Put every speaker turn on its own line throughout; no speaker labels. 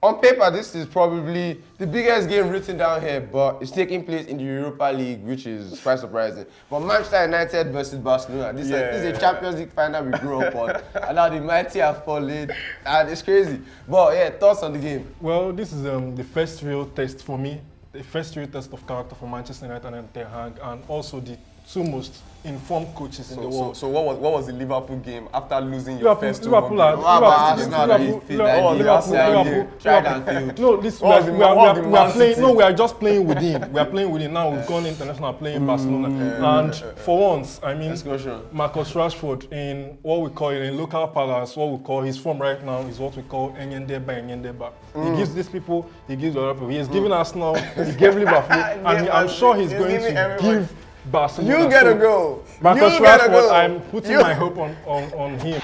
On paper, this is probably the biggest game written down here, but it's taking place in the Europa League, which is quite surprising. But Manchester United versus Barcelona, this is a Champions League final we grew up on, and now the mighty have fallen, and it's crazy. But yeah, thoughts on the game?
Well, this is the first real test for me, the first real test of character for Manchester United and Ten Hag, and also the two most informed coaches in the world.
So what was the Liverpool game after losing your first two?
Liverpool. No, this we are playing. No, we are just playing within. We are playing within. Now we've gone international, playing Barcelona, and for once, I mean, Marcus Rashford in what we call in local parlance, what we call his form right now is what we call Enyendeba. He gives these people, he gives other people. He has given Arsenal, he gave Liverpool, and I'm sure he's going to give Barcelona.
You gotta go.
Marcus Rashford, I'm putting my hope on him.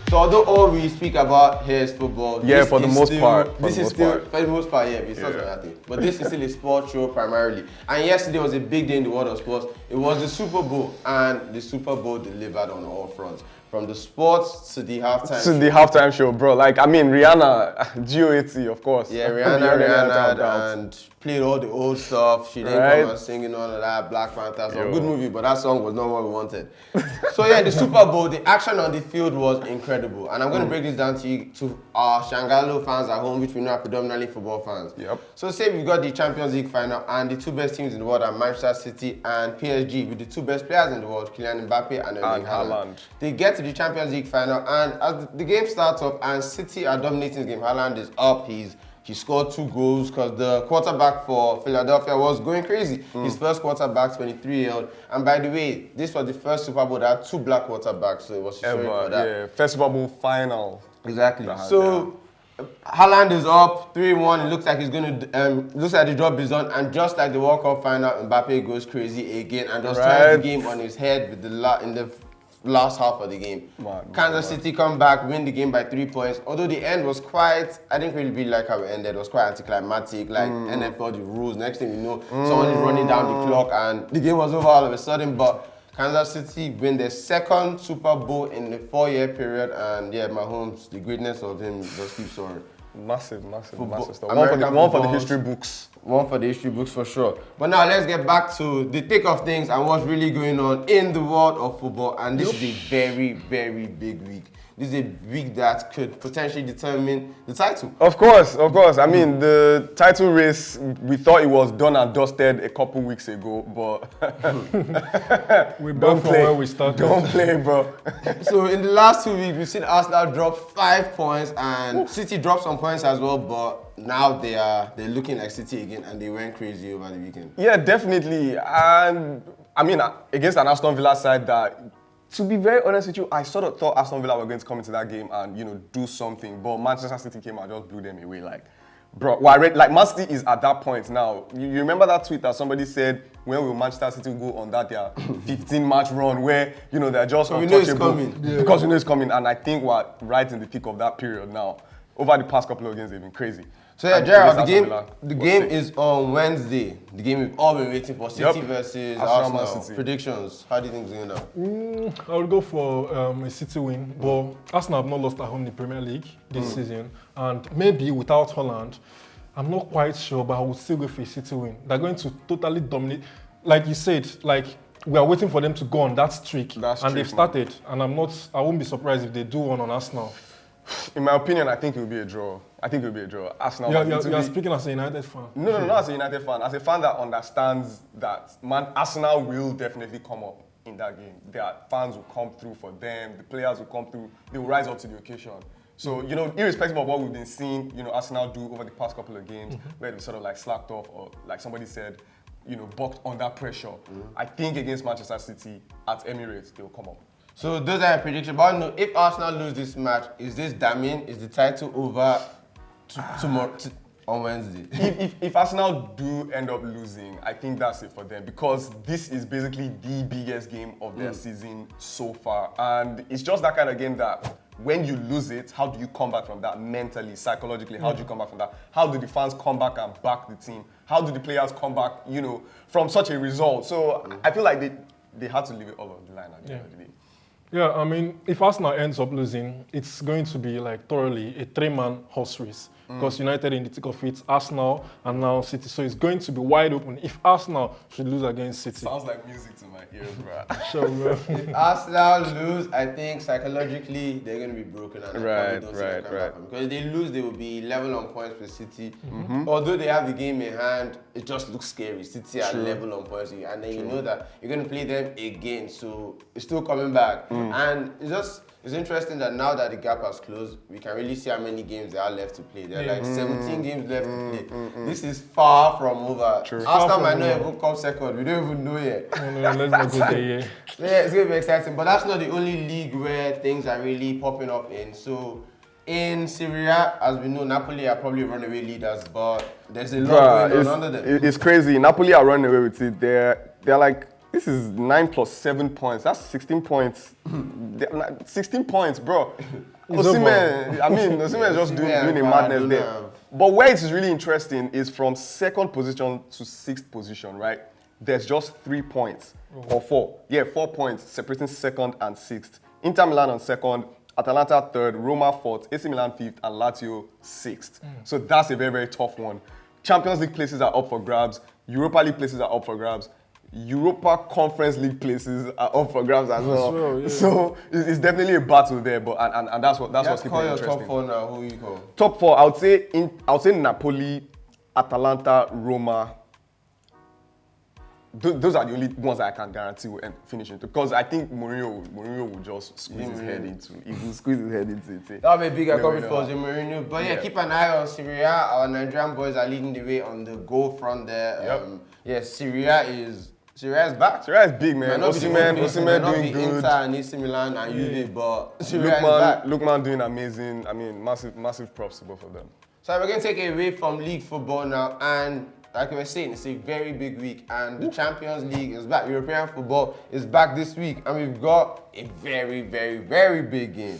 So although all we speak about here is football,
for the most part.
For the most part, it's not nothing. But this is still a sports show primarily. And yesterday was a big day in the world of sports. It was the Super Bowl, and the Super Bowl delivered on all fronts. From the sports to the halftime show.
The halftime show, bro. Like, I mean, Rihanna, GOAT, of course.
Yeah, Rihanna, and played all the old stuff. She didn't come and singing all of that, Black Panther song. Good movie, but that song was not what we wanted. So yeah, the Super Bowl, the action on the field was incredible. And I'm going to break this down to our Sangalooo fans at home, which we know are predominantly football fans.
Yep.
So say we've got the Champions League final, and the two best teams in the world are Manchester City and PSG, with the two best players in the world, Kylian Mbappe and Erling Haaland. They get to the Champions League final, and as the game starts off and City are dominating the game, Haaland is up, he scored 2 goals because the quarterback for Philadelphia was going crazy. His first quarterback, 23-year-old. And by the way, this was the first Super Bowl that had 2 black quarterbacks, so it was historic for that.
Yeah, first Super Bowl final.
Exactly. So Haaland is up 3-1. It looks like he's going to. Looks like the job is done, and just like the World Cup final, Mbappe goes crazy again and just turns the game on his head with in the last half of the game. Kansas City come back, win the game by 3 points. Although the end was quite, I didn't really like how it ended. It was quite anticlimactic, like NFL, the rules. Next thing you know, someone is running down the clock and the game was over all of a sudden. But Kansas City win their second Super Bowl in a 4-year period, and yeah, Mahomes, the greatness of him just keeps soaring.
Massive stuff. One for the history books.
One for the history books for sure. But now let's get back to the thick of things and what's really going on in the world of football. And this is a very, very big week. This is a week that could potentially determine the title.
Of course. I mean, the title race, we thought it was done and dusted a couple weeks ago, but
we're back from where we started.
Don't play, bro.
So in the last 2 weeks, we've seen Arsenal drop 5 points and City drop some points as well, but now they're looking like City again, and they went crazy over the weekend.
Yeah, definitely. And I mean, against an Aston Villa side that, to be very honest with you, I sort of thought Aston Villa were going to come into that game and, do something. But Manchester City came and just blew them away. Like, bro, Man City is at that point now. You remember that tweet that somebody said, when will Manchester City go on that their 15-match run where, they're just untouchable?
We know it's coming.
Yeah. Because we know it's coming. And I think we're right in the peak of that period now. Over the past couple of games, they've been crazy.
So yeah, Gerald, the game is on Wednesday. The game we've all been waiting for. City versus Arsenal.
City.
Predictions. How do you think it's going to
I would go for a City win. But Arsenal have not lost at home in the Premier League this season. And maybe without Haaland, I'm not quite sure, but I would still go for a City win. They're going to totally dominate. Like you said, we are waiting for them to go on that streak. They've started. And I won't be surprised if they do one on Arsenal.
In my opinion, I think it will be a draw. Arsenal.
You're speaking as a United fan.
No, not as a United fan. As a fan that understands that Arsenal will definitely come up in that game. Their fans will come through for them. The players will come through. They will rise up to the occasion. So, irrespective of what we've been seeing, Arsenal do over the past couple of games, where they sort of slacked off or like somebody said, bucked under pressure. I think against Manchester City at Emirates, they'll come up.
So those are your predictions. But no, if Arsenal lose this match, is this damning? Is the title over tomorrow on Wednesday?
If Arsenal do end up losing, I think that's it for them, because this is basically the biggest game of their season so far. And it's just that kind of game that when you lose it, how do you come back from that mentally, psychologically? How do you come back from that? How do the fans come back and back the team? How do the players come back, from such a result? So I feel like they had to leave it all on the line at the end of the day.
Yeah, I mean, if Arsenal ends up losing, it's going to be like thoroughly a 3-man horse race. Because United in the thick of it, Arsenal and now City. So it's going to be wide open if Arsenal should lose against City.
Sounds like music to my ears, bro.
Sure, bro.
If Arsenal lose, I think psychologically they're going to be broken. And
Right.
Because if they lose, they will be level on points with City. Although they have the game in hand, it just looks scary. City are level on points. And then you know that you're going to play them again. So it's still coming back. And it's interesting that now that the gap has closed, we can really see how many games there are left to play. There are like 17 games left to play. This is far from over. Arsenal might not even come second. We don't even know yet.
No, let's not go there yet.
Yeah, it's going to be exciting. But that's not the only league where things are really popping up in. So in Serie A, as we know, Napoli are probably runaway leaders, but there's a lot going on under them.
It's crazy. Napoli are running away with it. They're like, this is 9 plus 7 points. That's 16 points. 16 points, bro. Osimhen, Osimhen is just doing a madness there. But where it is really interesting is from second position to sixth position, right? There's just 3 points or 4. Yeah, 4 points separating second and sixth. Inter Milan on second, Atalanta third, Roma fourth, AC Milan fifth, and Lazio sixth. So that's a very, very tough one. Champions League places are up for grabs. Europa League places are up for grabs. Europa Conference League places are up for grabs as well. Yeah. So it's definitely a battle there, but and that's what's keeping it interesting.
Top 4 now. Who you call?
Top 4, I would say Napoli, Atalanta, Roma. Those are the only ones that I can guarantee will finish into, because I think Mourinho will just squeeze his head into it. He will squeeze his head into it.
That'll be a bigger copy for Mourinho. But yeah, keep an eye on Serie A. Our Nigerian boys are leading the way on the goal front there. Serie A is back.
Serie A is big, man. Osimhen doing good.
Inter and AC Milan and Juve, but Serie A is back.
Lookman doing amazing. I mean, massive props to both of them.
So we're going to take it away from league football now, and like we were saying, it's a very big week, and the Champions League is back. European football is back this week, and we've got a very, very, very big game.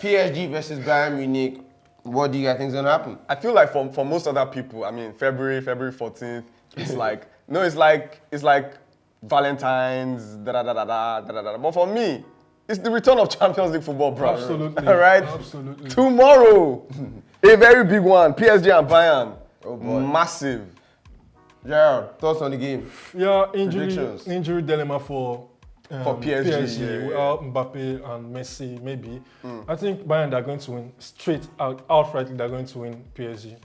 PSG versus Bayern Munich. What do you guys think is going to happen?
I feel like for most other people, I mean, February 14th, it's like, it's like Valentine's, da-da-da-da-da-da-da-da. But for me, it's the return of Champions League football, bro.
Absolutely.
All right?
Absolutely.
Tomorrow, a very big one. PSG and Bayern.
Oh boy.
Massive.
Gerald, thoughts on the game?
Yeah, injury dilemma for
PSG.
Without Mbappe and Messi, maybe. I think Bayern, they're going to win outrightly. They're going to win PSG.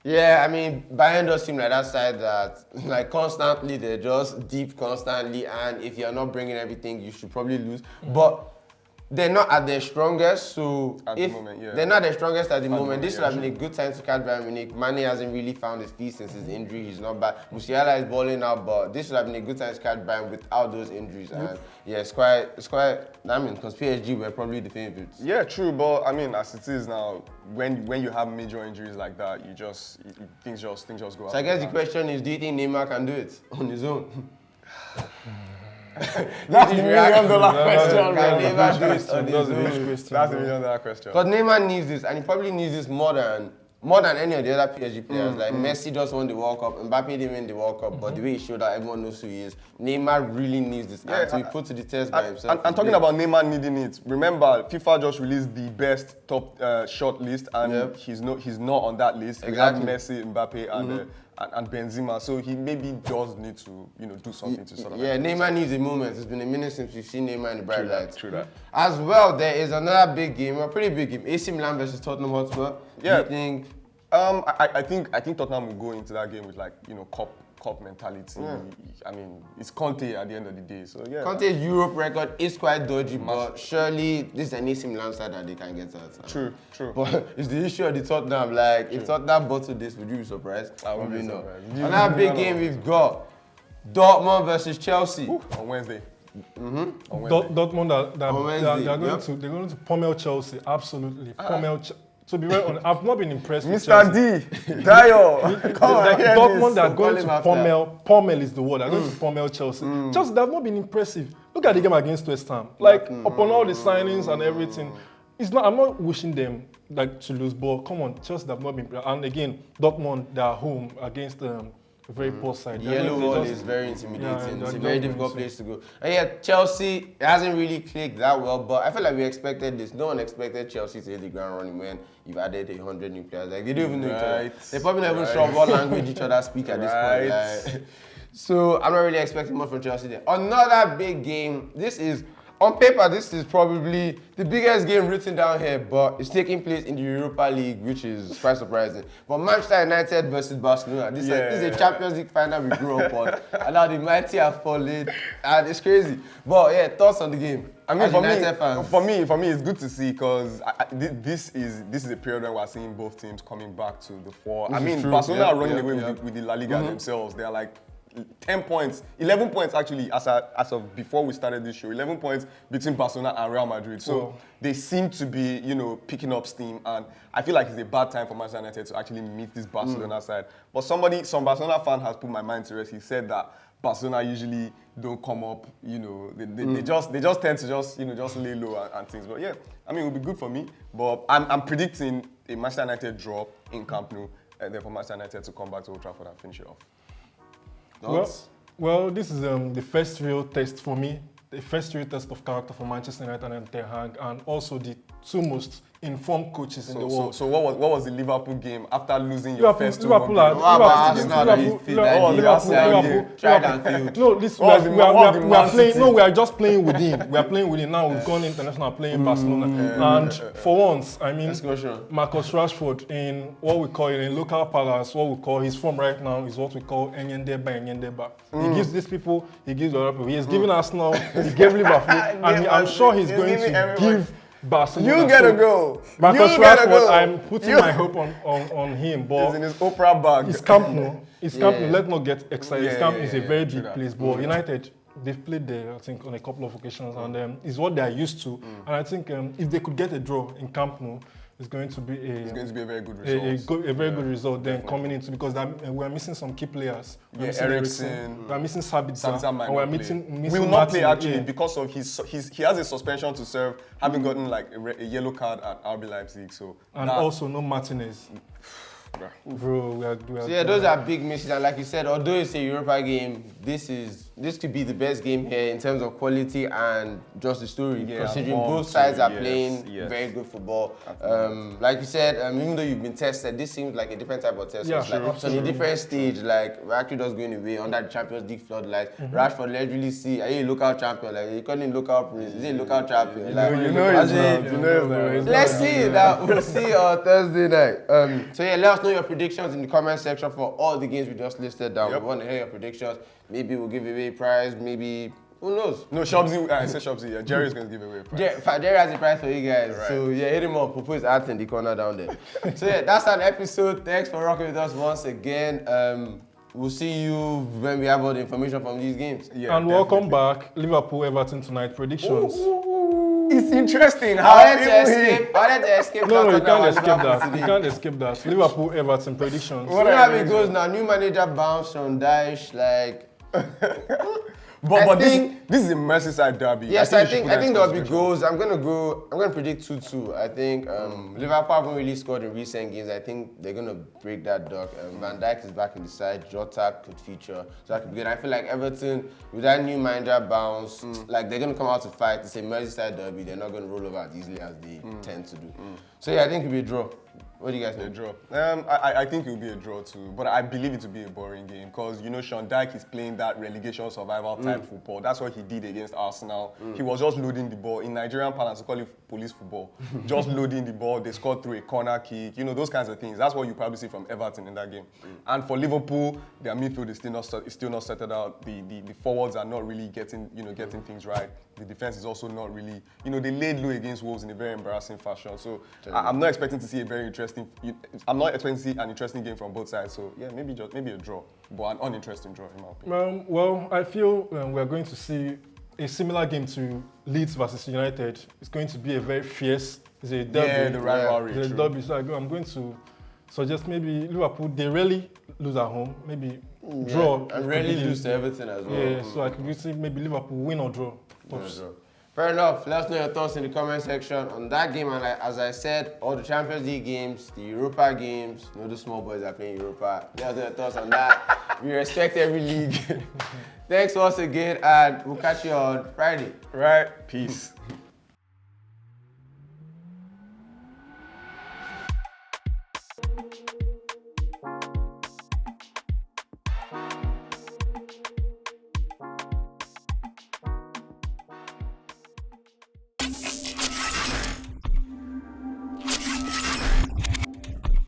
Yeah, I mean, Bayern does seem like that side that, like, constantly, they're just deep constantly, and if you're not bringing everything, you should probably lose. But they're not at their strongest, so they're not their strongest at the moment. This would have been a good time to catch Bayern Munich. Mane hasn't really found his feet since his injury. He's not back. Musiala is balling out, but this would have been a good time to catch Bayern without those injuries. And yeah, it's quite. I mean, because PSG were probably the favorites.
Yeah, true. But I mean, as it is now, when you have major injuries like that, things just go out.
So I guess the question is, do you think Neymar can do it on his own?
That's the $1 million question.
Can Neymar do it on his own?
That's the $1 million question.
Because Neymar needs this, and he probably needs this more than any of the other PSG players. Like Messi just won the World Cup, Mbappe didn't win the World Cup, but the way he showed that everyone knows who he is, Neymar really needs this and to be put to the test by himself.
And talking about Neymar needing it, remember FIFA just released the best top shot list, and he's not on that list.
Exactly.
We have Messi, Mbappe, and Benzema, so he maybe does need to do something to sort of.
Yeah, Neymar needs a moment. It's been a minute since we've seen Neymar in the bright lights.
True that.
As well, there is another big game, a pretty big game. AC Milan versus Tottenham Hotspur.
Yeah.
You think?
I think Tottenham will go into that game with, like, cup mentality. Yeah. I mean, it's Conte at the end of the day, so yeah.
Conte's Europe record is quite dodgy, but surely this is an AC Milan side that they can get out.
True.
But it's the issue of the Tottenham. Like, if Tottenham bottled this, would you be surprised?
I wouldn't be surprised.
Another big game we've got Dortmund versus Chelsea.
On Wednesday.
Dortmund, they're going to pummel Chelsea. Absolutely, pummel. To be very honest, I've not been impressed with
Mr. D, Dio, come on,
Dortmund are going to pummel is the word. They're going to pummel Chelsea. Chelsea, they've not been impressive. Look at the game against West Ham. Like, upon all the signings and everything, I'm not wishing them to lose, but come on, Chelsea have not been. And again, Dortmund, they're home against a very poor side.
Yellow wall is very intimidating.
Yeah,
it's a very difficult place to go. And yeah, Chelsea hasn't really clicked that well, but I feel like we expected this. No one expected Chelsea to hit the ground running when you've added 100 new players. Like, they don't even know each other. They probably not even sure what language each other speak at this point. Like, so I'm not really expecting much from Chelsea there. Another big game. On paper, this is probably the biggest game written down here, but it's taking place in the Europa League, which is quite surprising. But Manchester United versus Barcelona, this is a Champions League final we grew up on, and now the mighty have fallen, and it's crazy. But yeah, thoughts on the game?
I mean, for me, it's good to see because this is a period where we're seeing both teams coming back to the fore. Barcelona are running away with the La Liga themselves. They're like 10 points, 11 points actually, as of before we started this show, 11 points between Barcelona and Real Madrid. So they seem to be, picking up steam, and I feel like it's a bad time for Manchester United to actually meet this Barcelona side. But some Barcelona fan has put my mind to rest. He said that Barcelona usually don't come up, they just tend to just lay low and things. But yeah, I mean, it would be good for me. But I'm predicting a Manchester United draw in Camp Nou, and then for Manchester United to come back to Old Trafford and finish it off.
Well, this is the first real test for me, the first real test of character for Manchester United and Ten Hag, and also the two most informed coaches in the world.
So what was the Liverpool game after losing your first two
Liverpool,
games?
We are just playing within. We are playing within now. We've gone international playing Barcelona, and for once, I mean, Marcus Rashford in what we call in local parlance, what we call his form right now is what we call Enyendeba. He gives these people, he gives the other people. He has given Arsenal, he gave Liverpool, and I'm sure he's going to give Barcelona.
You gotta go.
Marcus Rashford, I'm putting my hope on him, but
he's in his Oprah bag.
It's Camp Nou. It's Camp Nou. Let's not get excited. Camp Nou is a very big place, but United, they've played there, I think, on a couple of occasions, and it's what they are used to. And I think if they could get a draw in Camp Nou, it's going to be a
very good result.
A very good result then coming into, because we're missing some key players.
Eriksen.
We're missing Sabitzer. And we're missing
will not play actually because of he has a suspension to serve, having gotten like a yellow card at RB Leipzig. So
also no Martinez. Bro,
those are big misses, and like you said, although it's a Europa game, this could be the best game here in terms of quality and just the story. Considering both sides are playing very good football. Like you said, even though you've been tested, this seems like a different type of test. It's on a different stage. Like, we're actually just going away under the Champions League floodlights. Rashford, let's really see, are you a local champion? Like, you calling local praise? Is he a local champion? Let's see that. We'll see on Thursday night. So yeah, let us know your predictions in the comment section for all the games we just listed down. We want to hear your predictions. Maybe we'll give away a prize. Maybe, who knows?
No, Shopsy. I said Shopsy. Yeah, Jerry's going to give away a prize.
Jerry has a prize for you guys. Right. So yeah, hit him up. We'll put his ads in the corner down there. So yeah, that's an episode. Thanks for rocking with us once again. We'll see you when we have all the information from these games.
Yeah, and welcome back. Liverpool-Everton tonight. Predictions.
It's interesting.
I wanted to escape.
No, you can't escape that. You can't escape that. Liverpool, Everton predictions.
You know how it goes now. New manager bounced on Daesh, like.
But this is a Merseyside derby.
Yes, I think there'll be goals. I'm gonna predict 2-2. I think Liverpool haven't really scored in recent games. I think they're gonna break that duck. Van Dijk is back in the side. Jota could feature, so that could be good. I feel like Everton, with that new manager bounce, like they're gonna come out to fight. It's a Merseyside derby. They're not gonna roll over as easily as they tend to do. So yeah, I think it'll be a draw. What do you guys think?
A draw. I think it will be a draw too, but I believe it to be a boring game because Sean Dyche is playing that relegation survival type football. That's what he did against Arsenal. He was just loading the ball. In Nigerian parlance, we call it police football. Just loading the ball. They scored through a corner kick. Those kinds of things. That's what you probably see from Everton in that game. And for Liverpool, their midfield is still not settled out. The forwards are not really getting things right. The defense is also not really. They laid low against Wolves in a very embarrassing fashion. So I'm not expecting to see a very interesting. I'm not expecting to see an interesting game from both sides. So yeah, maybe a draw, but an uninteresting draw in my opinion.
Well, I feel we're going to see a similar game to Leeds versus United. It's going to be a very fierce. It's a derby.
Yeah, the rivalry.
It's a derby. So I'm going to suggest maybe Liverpool. They rarely lose at home. Maybe draw.
And rarely lose to Everton as well.
Yeah, so I could see maybe Liverpool win or draw.
Fair enough. Let us know your thoughts in the comment section on that game. And as I said, all the Champions League games, the Europa games, you know, the small boys are playing Europa. Let us know your thoughts on that. We respect every league. Thanks once again, and we'll catch you on Friday.
Right? Peace.